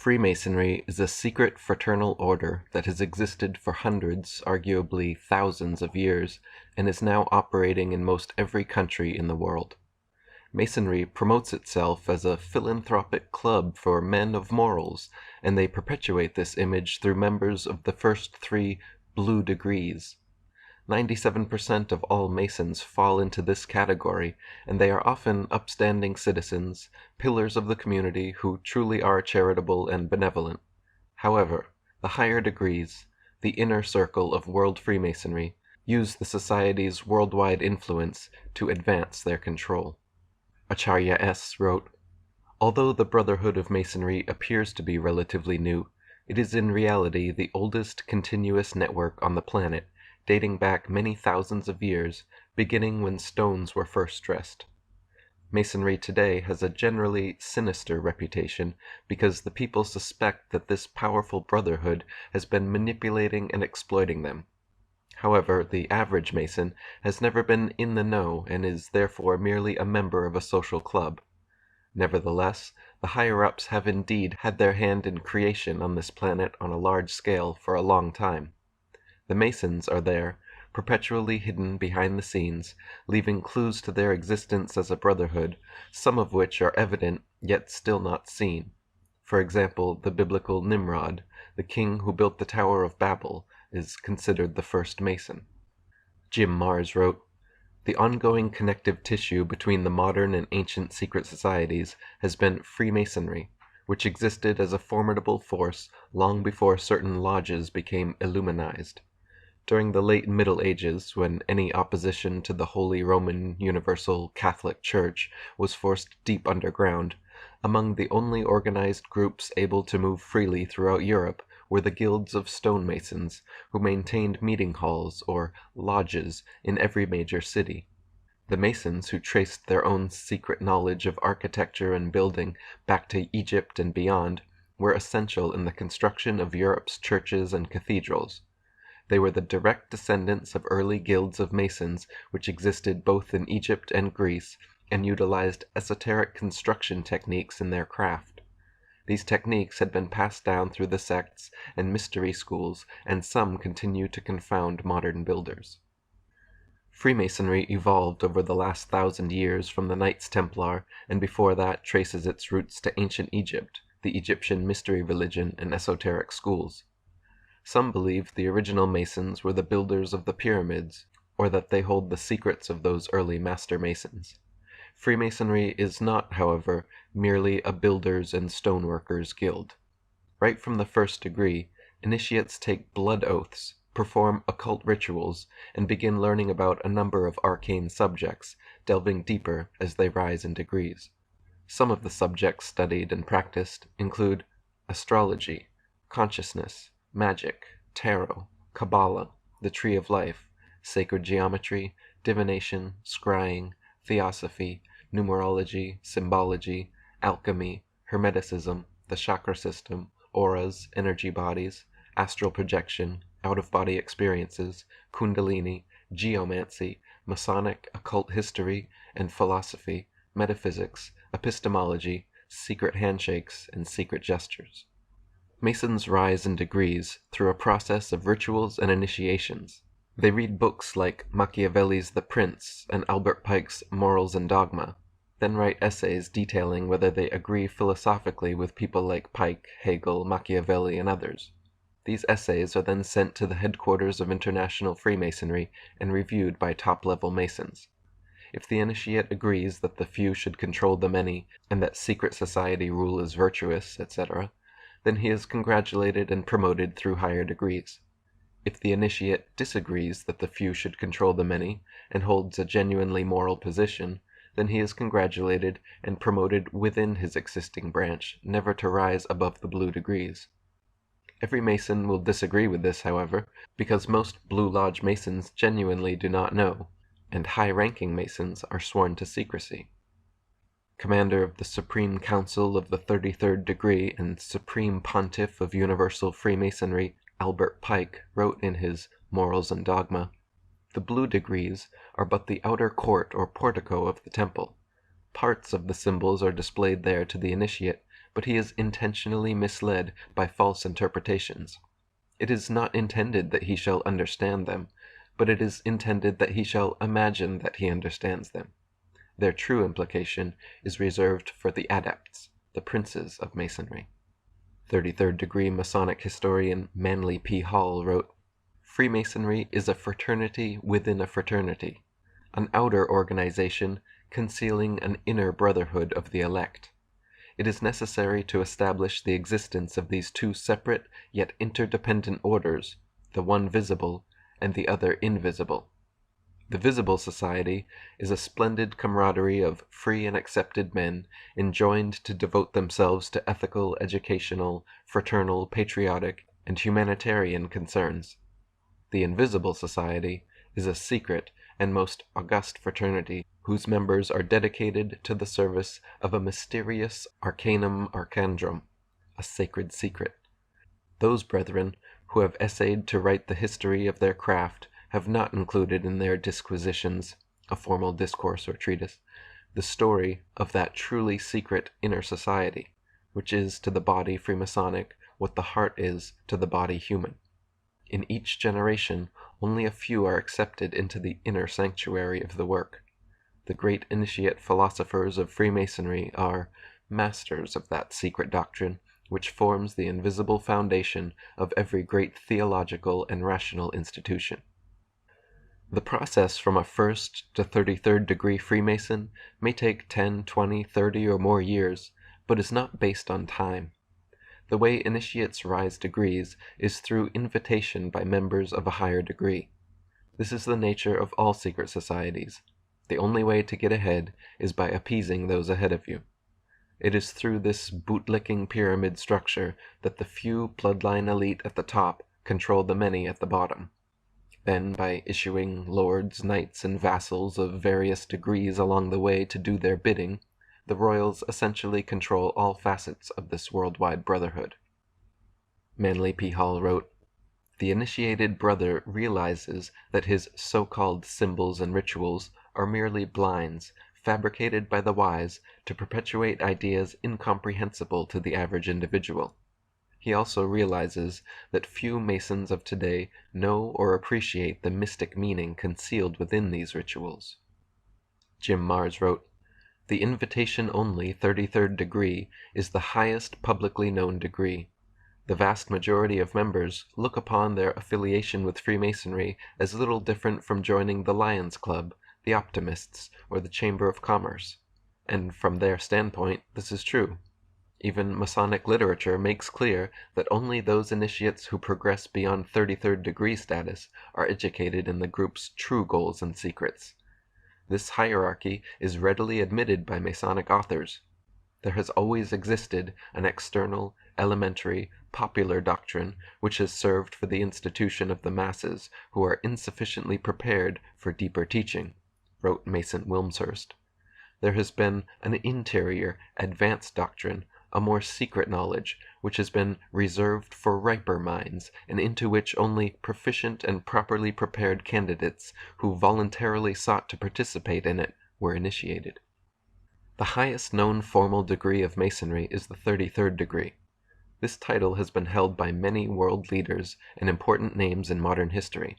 Freemasonry is a secret fraternal order that has existed for hundreds, arguably thousands of years, and is now operating in most every country in the world. Masonry promotes itself as a philanthropic club for men of morals, and they perpetuate this image through members of the first three blue degrees. 97% of all Masons fall into this category, and they are often upstanding citizens, pillars of the community who truly are charitable and benevolent. However, the higher degrees, the inner circle of world Freemasonry, use the society's worldwide influence to advance their control. Acharya S. wrote, "Although the Brotherhood of Masonry appears to be relatively new, it is in reality the oldest continuous network on the planet, dating back many thousands of years, beginning when stones were first dressed. Masonry today has a generally sinister reputation because the people suspect that this powerful brotherhood has been manipulating and exploiting them. However, the average Mason has never been in the know and is therefore merely a member of a social club. Nevertheless, the higher-ups have indeed had their hand in creation on this planet on a large scale for a long time. The Masons are there, perpetually hidden behind the scenes, leaving clues to their existence as a brotherhood, some of which are evident yet still not seen. For example, the biblical Nimrod, the king who built the Tower of Babel, is considered the first Mason." Jim Marrs wrote, "The ongoing connective tissue between the modern and ancient secret societies has been Freemasonry, which existed as a formidable force long before certain lodges became Illuminized. During the late Middle Ages, when any opposition to the Holy Roman Universal Catholic Church was forced deep underground, among the only organized groups able to move freely throughout Europe were the guilds of stonemasons, who maintained meeting halls, or lodges, in every major city. The Masons, who traced their own secret knowledge of architecture and building back to Egypt and beyond, were essential in the construction of Europe's churches and cathedrals. They were the direct descendants of early guilds of Masons which existed both in Egypt and Greece, and utilized esoteric construction techniques in their craft. These techniques had been passed down through the sects and mystery schools, and some continue to confound modern builders. Freemasonry evolved over the last 1,000 years from the Knights Templar, and before that traces its roots to ancient Egypt, the Egyptian mystery religion and esoteric schools. Some believe the original Masons were the builders of the pyramids, or that they hold the secrets of those early master Masons. Freemasonry is not, however, merely a builders and stoneworkers guild. Right from the first degree, initiates take blood oaths, perform occult rituals, and begin learning about a number of arcane subjects, delving deeper as they rise in degrees. Some of the subjects studied and practiced include astrology, consciousness, magic, tarot, Kabbalah, the Tree of Life, sacred geometry, divination, scrying, theosophy, numerology, symbology, alchemy, hermeticism, the chakra system, auras, energy bodies, astral projection, out-of-body experiences, kundalini, geomancy, Masonic occult history and philosophy, metaphysics, epistemology, secret handshakes, and secret gestures. Masons rise in degrees through a process of rituals and initiations. They read books like Machiavelli's The Prince and Albert Pike's Morals and Dogma, then write essays detailing whether they agree philosophically with people like Pike, Hegel, Machiavelli, and others. These essays are then sent to the headquarters of International Freemasonry and reviewed by top-level Masons. If the initiate agrees that the few should control the many, and that secret society rule is virtuous, etc., then he is congratulated and promoted through higher degrees. If the initiate disagrees that the few should control the many, and holds a genuinely moral position, then he is congratulated and promoted within his existing branch, never to rise above the blue degrees. Every Mason will disagree with this, however, because most Blue Lodge Masons genuinely do not know, and high-ranking Masons are sworn to secrecy. Commander of the Supreme Council of the 33rd Degree and Supreme Pontiff of Universal Freemasonry, Albert Pike, wrote in his Morals and Dogma, "The blue degrees are but the outer court or portico of the temple. Parts of the symbols are displayed there to the initiate, but he is intentionally misled by false interpretations. It is not intended that he shall understand them, but it is intended that he shall imagine that he understands them. Their true implication is reserved for the adepts, the princes of Masonry. 33rd degree Masonic historian Manly P. Hall wrote, "Freemasonry is a fraternity within a fraternity, an outer organization concealing an inner brotherhood of the elect. It is necessary to establish the existence of these two separate yet interdependent orders, the one visible and the other invisible. The visible society is a splendid camaraderie of free and accepted men enjoined to devote themselves to ethical, educational, fraternal, patriotic, and humanitarian concerns. The invisible society is a secret and most august fraternity whose members are dedicated to the service of a mysterious arcanum arcandrum, a sacred secret. Those brethren who have essayed to write the history of their craft have not included in their disquisitions, a formal discourse or treatise, the story of that truly secret inner society, which is to the body Freemasonic what the heart is to the body human. In each generation only a few are accepted into the inner sanctuary of the work. The great initiate philosophers of Freemasonry are masters of that secret doctrine which forms the invisible foundation of every great theological and rational institution. The process from a 1st to 33rd degree Freemason may take 10, 20, 30, or more years, but is not based on time. The way initiates rise degrees is through invitation by members of a higher degree. This is the nature of all secret societies. The only way to get ahead is by appeasing those ahead of you. It is through this bootlicking pyramid structure that the few bloodline elite at the top control the many at the bottom. Then, by issuing lords, knights, and vassals of various degrees along the way to do their bidding, the royals essentially control all facets of this worldwide brotherhood." Manly P. Hall wrote, "The initiated brother realizes that his so-called symbols and rituals are merely blinds fabricated by the wise to perpetuate ideas incomprehensible to the average individual. He also realizes that few Masons of today know or appreciate the mystic meaning concealed within these rituals." Jim Mars wrote, "The invitation only 33rd degree is the highest publicly known degree. The vast majority of members look upon their affiliation with Freemasonry as little different from joining the Lions Club, the Optimists, or the Chamber of Commerce. And from their standpoint, this is true. Even Masonic literature makes clear that only those initiates who progress beyond 33rd degree status are educated in the group's true goals and secrets. This hierarchy is readily admitted by Masonic authors. There has always existed an external, elementary, popular doctrine which has served for the institution of the masses who are insufficiently prepared for deeper teaching," wrote Mason Wilmshurst. "There has been an interior, advanced doctrine, a more secret knowledge, which has been reserved for riper minds, and into which only proficient and properly prepared candidates who voluntarily sought to participate in it were initiated." The highest known formal degree of Masonry is the 33rd degree. This title has been held by many world leaders and important names in modern history.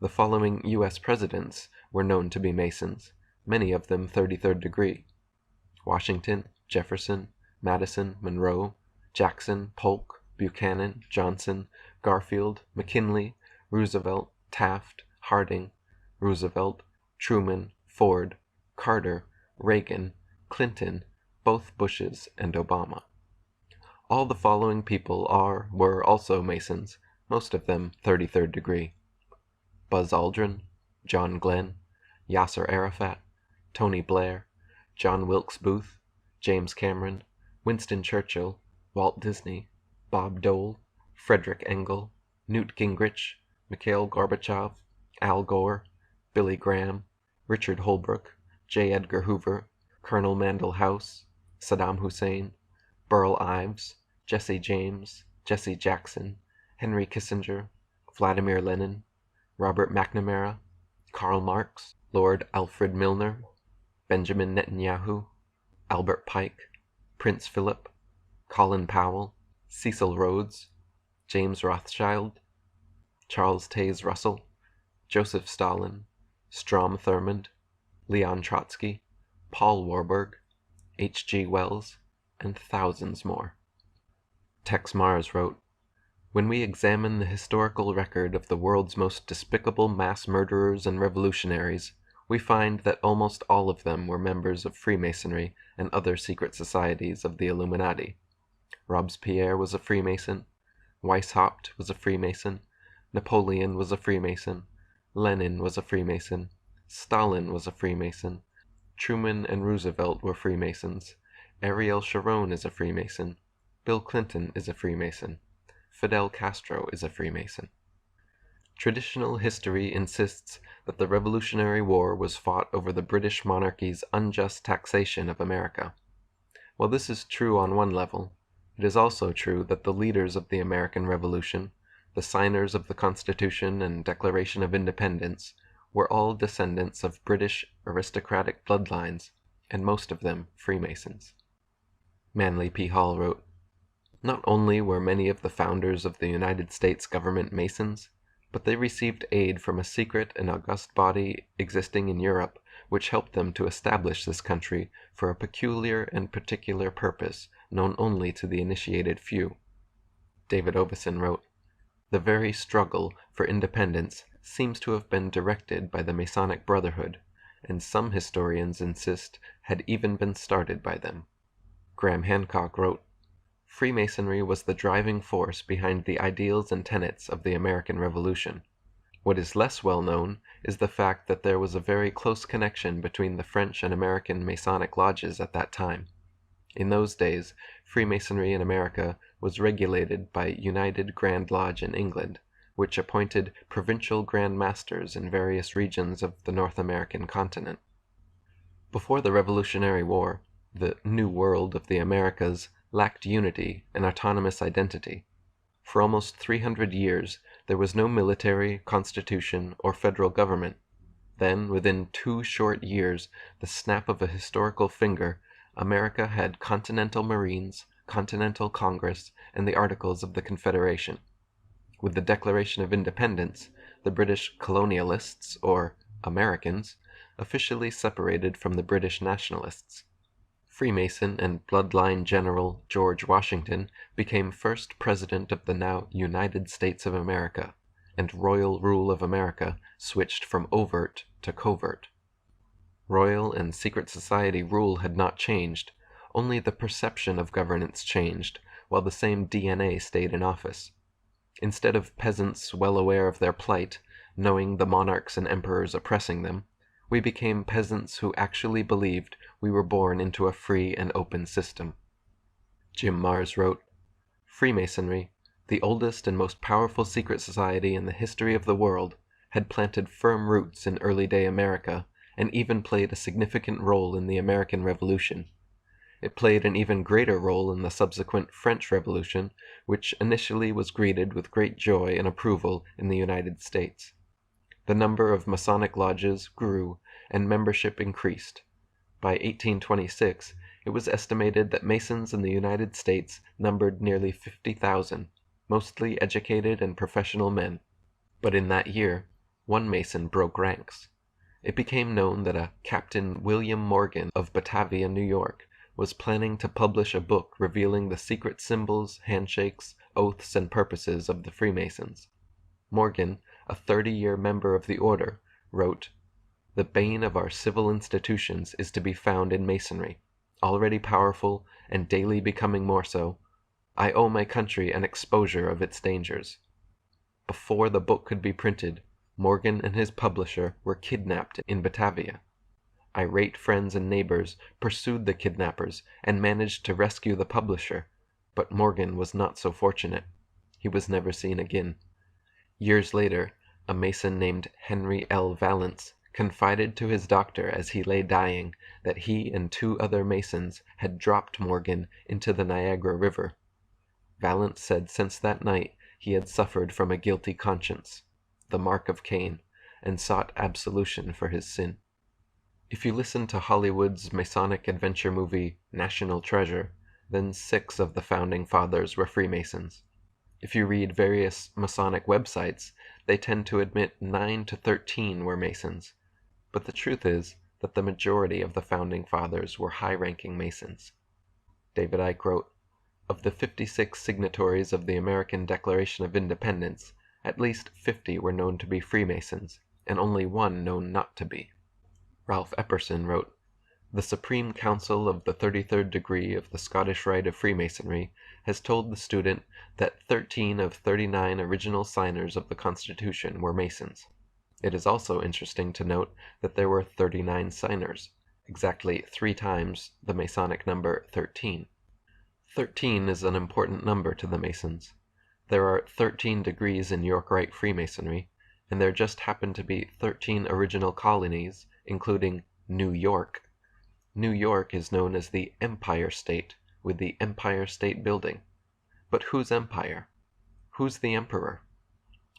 The following U.S. presidents were known to be Masons, many of them 33rd degree: Washington, Jefferson, Madison, Monroe, Jackson, Polk, Buchanan, Johnson, Garfield, McKinley, Roosevelt, Taft, Harding, Roosevelt, Truman, Ford, Carter, Reagan, Clinton, both Bushes, and Obama. All the following people were also Masons, most of them 33rd degree: Buzz Aldrin, John Glenn, Yasser Arafat, Tony Blair, John Wilkes Booth, James Cameron, Winston Churchill, Walt Disney, Bob Dole, Frederick Engel, Newt Gingrich, Mikhail Gorbachev, Al Gore, Billy Graham, Richard Holbrooke, J. Edgar Hoover, Colonel Mandell House, Saddam Hussein, Burl Ives, Jesse James, Jesse Jackson, Henry Kissinger, Vladimir Lenin, Robert McNamara, Karl Marx, Lord Alfred Milner, Benjamin Netanyahu, Albert Pike, Prince Philip, Colin Powell, Cecil Rhodes, James Rothschild, Charles Taze Russell, Joseph Stalin, Strom Thurmond, Leon Trotsky, Paul Warburg, H.G. Wells, and thousands more. Tex Mars wrote, "When we examine the historical record of the world's most despicable mass murderers and revolutionaries, we find that almost all of them were members of Freemasonry and other secret societies of the Illuminati. Robespierre was a Freemason, Weishaupt was a Freemason, Napoleon was a Freemason, Lenin was a Freemason, Stalin was a Freemason, Truman and Roosevelt were Freemasons, Ariel Sharon is a Freemason, Bill Clinton is a Freemason, Fidel Castro is a Freemason." Traditional history insists that the Revolutionary War was fought over the British monarchy's unjust taxation of America. While this is true on one level, it is also true that the leaders of the American Revolution, the signers of the Constitution and Declaration of Independence, were all descendants of British aristocratic bloodlines, and most of them Freemasons. Manly P. Hall wrote, "Not only were many of the founders of the United States government Masons, but they received aid from a secret and august body existing in Europe which helped them to establish this country for a peculiar and particular purpose known only to the initiated few." David Oveson wrote, "The very struggle for independence seems to have been directed by the Masonic Brotherhood, and some historians insist had even been started by them." Graham Hancock wrote, "Freemasonry was the driving force behind the ideals and tenets of the American Revolution. What is less well known is the fact that there was a very close connection between the French and American Masonic lodges at that time. In those days, Freemasonry in America was regulated by United Grand Lodge in England, which appointed provincial Grand Masters in various regions of the North American continent. Before the Revolutionary War, the New World of the Americas lacked unity and autonomous identity. For almost 300 years, there was no military, constitution, or federal government. Then, within 2 short years, the snap of a historical finger, America had Continental Marines, Continental Congress, and the Articles of the Confederation. With the Declaration of Independence, the British colonialists, or Americans, officially separated from the British nationalists. Freemason and bloodline General George Washington became first President of the now United States of America, and royal rule of America switched from overt to covert. Royal and secret society rule had not changed, only the perception of governance changed, while the same DNA stayed in office. Instead of peasants well aware of their plight, knowing the monarchs and emperors oppressing them, we became peasants who actually believed we were born into a free and open system." Jim Mars wrote, "Freemasonry, the oldest and most powerful secret society in the history of the world, had planted firm roots in early-day America and even played a significant role in the American Revolution. It played an even greater role in the subsequent French Revolution, which initially was greeted with great joy and approval in the United States. The number of Masonic lodges grew and membership increased. By 1826, it was estimated that Masons in the United States numbered nearly 50,000, mostly educated and professional men. But in that year, one Mason broke ranks. It became known that a Captain William Morgan of Batavia, New York, was planning to publish a book revealing the secret symbols, handshakes, oaths, and purposes of the Freemasons. Morgan, a 30-year member of the order, wrote, "The bane of our civil institutions is to be found in Masonry, already powerful and daily becoming more so. I owe my country an exposure of its dangers." Before the book could be printed, Morgan and his publisher were kidnapped in Batavia. Irate friends and neighbors pursued the kidnappers and managed to rescue the publisher, but Morgan was not so fortunate. He was never seen again. Years later, a Mason named Henry L. Valence confided to his doctor as he lay dying that he and 2 other Masons had dropped Morgan into the Niagara River. Valence said since that night he had suffered from a guilty conscience, the mark of Cain, and sought absolution for his sin. If you listen to Hollywood's Masonic adventure movie National Treasure, then 6 of the founding fathers were Freemasons. If you read various Masonic websites, they tend to admit 9 to 13 were Masons, but the truth is that the majority of the founding fathers were high-ranking Masons. David Icke wrote, "Of the 56 signatories of the American Declaration of Independence, at least 50 were known to be Freemasons, and only 1 known not to be." Ralph Epperson wrote, "The Supreme Council of the 33rd degree of the Scottish Rite of Freemasonry has told the student that 13 of 39 original signers of the Constitution were Masons. It is also interesting to note that there were 39 signers, exactly 3 times the Masonic number 13. 13 is an important number to the Masons. There are 13 degrees in York Rite Freemasonry, and there just happen to be 13 original colonies, including New York. New York is known as the Empire State, with the Empire State Building. But whose empire? Who's the emperor?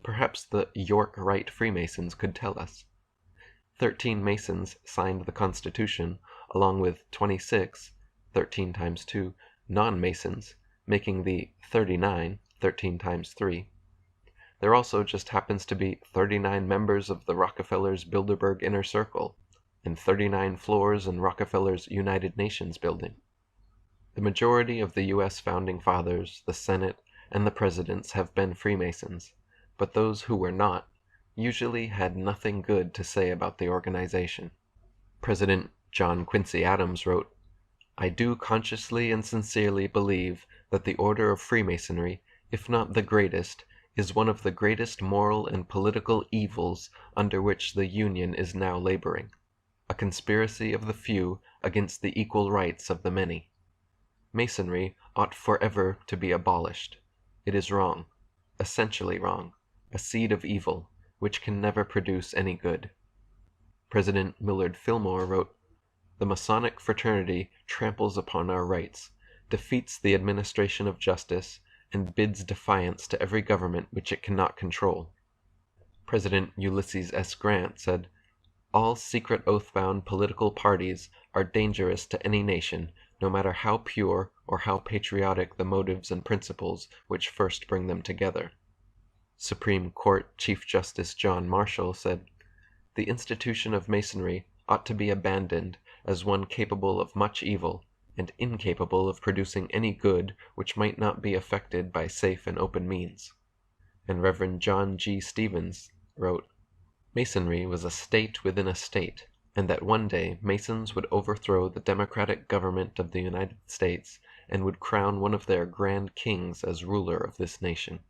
Perhaps the York Rite Freemasons could tell us. 13 Masons signed the Constitution, along with 26, 13 times 2, non-Masons, making the 39, 13 times 3. There also just happens to be 39 members of the Rockefellers' Bilderberg Inner Circle, and 39 floors in Rockefeller's United Nations building. The majority of the U.S. Founding Fathers, the Senate, and the Presidents have been Freemasons, but those who were not usually had nothing good to say about the organization. President John Quincy Adams wrote, "I do consciously and sincerely believe that the order of Freemasonry, if not the greatest, is one of the greatest moral and political evils under which the Union is now laboring, a conspiracy of the few against the equal rights of the many. Masonry ought forever to be abolished. It is wrong, essentially wrong, a seed of evil, which can never produce any good." President Millard Fillmore wrote, "The Masonic fraternity tramples upon our rights, defeats the administration of justice, and bids defiance to every government which it cannot control." President Ulysses S. Grant said, "All secret oath-bound political parties are dangerous to any nation, no matter how pure or how patriotic the motives and principles which first bring them together." Supreme Court Chief Justice John Marshall said, "The institution of Masonry ought to be abandoned as one capable of much evil, and incapable of producing any good which might not be effected by safe and open means." And Reverend John G. Stevens wrote, "Masonry was a state within a state, and that one day Masons would overthrow the democratic government of the United States and would crown one of their grand kings as ruler of this nation."